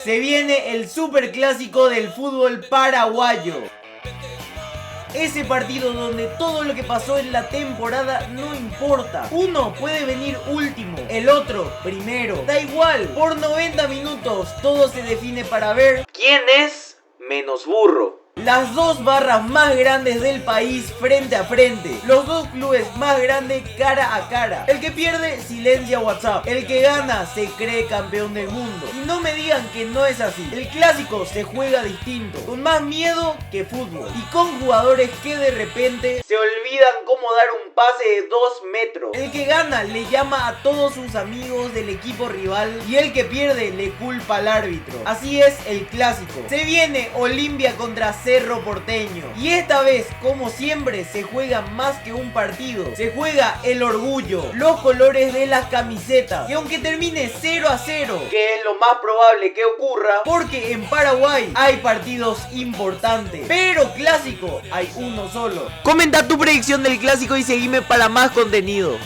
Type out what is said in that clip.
Se viene el superclásico del fútbol paraguayo. Ese partido donde todo lo que pasó en la temporada no importa. Uno puede venir último, el otro primero. Da igual, por 90 minutos todo se define para ver quién es menos burro. Las dos barras más grandes del país frente a frente. Los dos clubes más grandes cara a cara. El que pierde silencia WhatsApp. El que gana se cree campeón del mundo. Y no me digan que no es así. El clásico se juega distinto, con más miedo que fútbol. Y con jugadores que de repente se olvidan cómo dar un pase de 2 metros. El que gana le llama a todos sus amigos del equipo rival. Y el que pierde le culpa al árbitro. Así es el clásico. Se viene Olimpia contra Cerro Porteño. Y esta vez, como siempre, se juega más que un partido. Se juega el orgullo, los colores de las camisetas. Y aunque termine 0-0, que es lo más probable que ocurra, porque en Paraguay hay partidos importantes, pero clásico hay uno solo. Comenta tu predicción del clásico y seguime para más contenido.